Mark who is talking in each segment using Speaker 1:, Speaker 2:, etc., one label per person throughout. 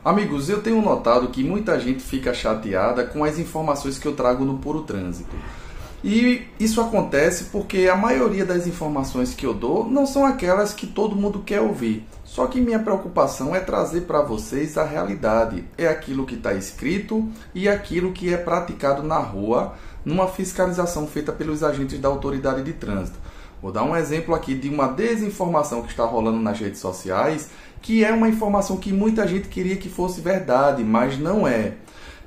Speaker 1: Amigos, eu tenho notado que muita gente fica chateada com as informações que eu trago no Puro Trânsito. E isso acontece porque a maioria das informações que eu dou não são aquelas que todo mundo quer ouvir. Só que minha preocupação é trazer para vocês a realidade. É aquilo que está escrito e aquilo que é praticado na rua, numa fiscalização feita pelos agentes da autoridade de trânsito. Vou dar um exemplo aqui de uma desinformação que está rolando nas redes sociais, que é uma informação que muita gente queria que fosse verdade, mas não é.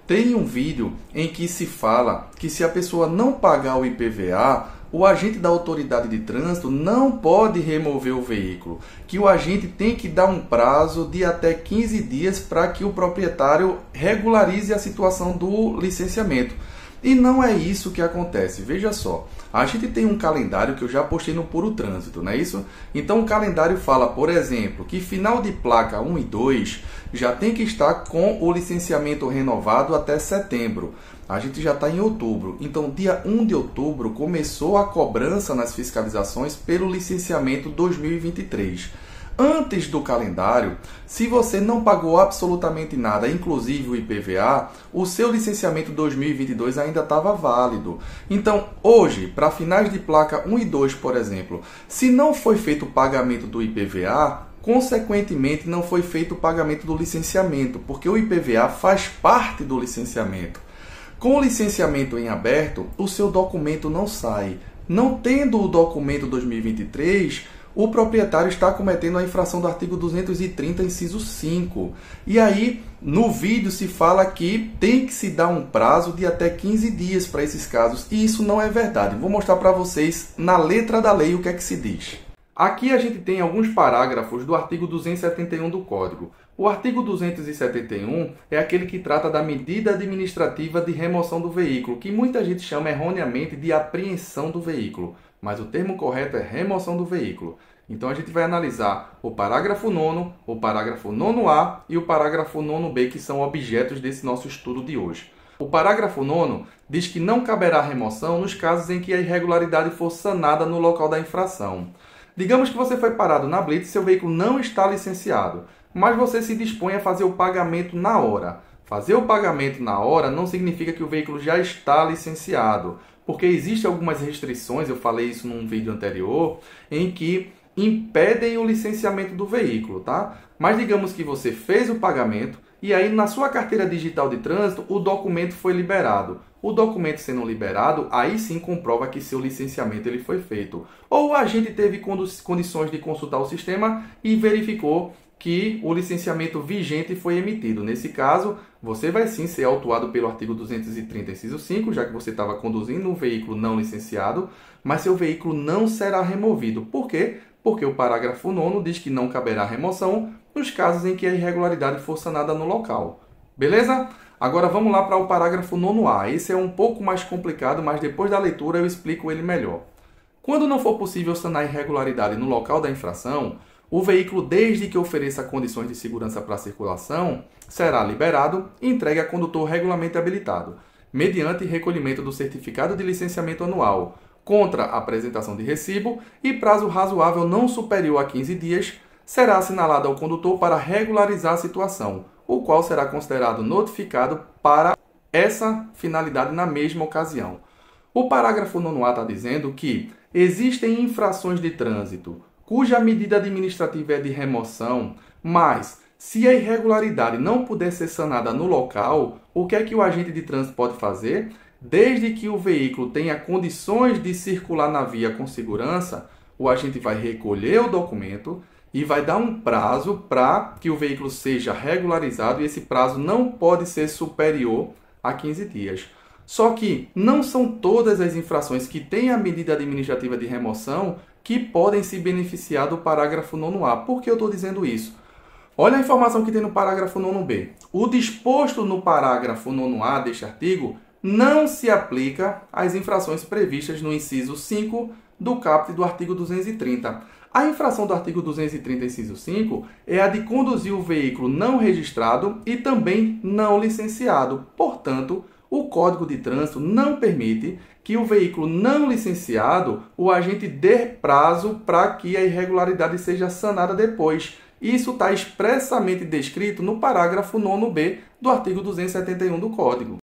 Speaker 1: Tem um vídeo em que se fala que se a pessoa não pagar o IPVA, o agente da autoridade de trânsito não pode remover o veículo, que o agente tem que dar um prazo de até 15 dias para que o proprietário regularize a situação do licenciamento. E não é isso que acontece. Veja só, a gente tem um calendário que eu já postei no Puro Trânsito, não é isso? Então o calendário fala, por exemplo, que final de placa 1 e 2 já tem que estar com o licenciamento renovado até setembro. A gente já está em outubro. Então dia 1 de outubro começou a cobrança nas fiscalizações pelo licenciamento 2023. Antes do calendário, se você não pagou absolutamente nada, inclusive o IPVA, o seu licenciamento 2022 ainda estava válido. Então, hoje, para finais de placa 1 e 2, por exemplo, se não foi feito o pagamento do IPVA, consequentemente não foi feito o pagamento do licenciamento, porque o IPVA faz parte do licenciamento. Com o licenciamento em aberto, o seu documento não sai. Não tendo o documento 2023, o proprietário está cometendo a infração do artigo 230, inciso 5. E aí, no vídeo se fala que tem que se dar um prazo de até 15 dias para esses casos. E isso não é verdade. Vou mostrar para vocês na letra da lei o que é que se diz. Aqui a gente tem alguns parágrafos do artigo 271 do Código. O artigo 271 é aquele que trata da medida administrativa de remoção do veículo, que muita gente chama erroneamente de apreensão do veículo, mas o termo correto é remoção do veículo. Então a gente vai analisar o parágrafo 9º, o parágrafo 9º-A e o parágrafo 9º-B, que são objetos desse nosso estudo de hoje. O parágrafo 9º diz que não caberá remoção nos casos em que a irregularidade for sanada no local da infração. Digamos que você foi parado na blitz e seu veículo não está licenciado, mas você se dispõe a fazer o pagamento na hora. Fazer o pagamento na hora não significa que o veículo já está licenciado, porque existem algumas restrições, eu falei isso num vídeo anterior, em que impedem o licenciamento do veículo, tá? Mas digamos que você fez o pagamento e aí na sua carteira digital de trânsito o documento foi liberado. O documento sendo liberado, aí sim comprova que seu licenciamento ele foi feito. Ou o agente teve condições de consultar o sistema e verificou que o licenciamento vigente foi emitido. Nesse caso, você vai sim ser autuado pelo artigo 230, inciso 5, já que você estava conduzindo um veículo não licenciado, mas seu veículo não será removido. Por quê? Porque o parágrafo 9º diz que não caberá remoção nos casos em que a irregularidade for sanada no local. Beleza? Agora vamos lá para o parágrafo 9º-A. Esse é um pouco mais complicado, mas depois da leitura eu explico ele melhor. Quando não for possível sanar a irregularidade no local da infração, o veículo, desde que ofereça condições de segurança para a circulação, será liberado e entregue a condutor regularmente habilitado, mediante recolhimento do certificado de licenciamento anual, contra a apresentação de recibo e prazo razoável não superior a 15 dias, será assinalado ao condutor para regularizar a situação, o qual será considerado notificado para essa finalidade na mesma ocasião. O parágrafo 9º-A está dizendo que existem infrações de trânsito cuja medida administrativa é de remoção, mas se a irregularidade não puder ser sanada no local, o que é que o agente de trânsito pode fazer? Desde que o veículo tenha condições de circular na via com segurança, o agente vai recolher o documento e vai dar um prazo para que o veículo seja regularizado, e esse prazo não pode ser superior a 15 dias. Só que não são todas as infrações que têm a medida administrativa de remoção que podem se beneficiar do parágrafo 9º-A. Por que eu estou dizendo isso? Olha a informação que tem no parágrafo 9º-B. O disposto no parágrafo 9º-A deste artigo não se aplica às infrações previstas no inciso 5 do caput do artigo 230. A infração do artigo 230, inciso 5, é a de conduzir o veículo não registrado e também não licenciado. Portanto, o Código de Trânsito não permite que o veículo não licenciado, o agente dê prazo para que a irregularidade seja sanada depois. Isso está expressamente descrito no parágrafo 9º do artigo 271 do Código.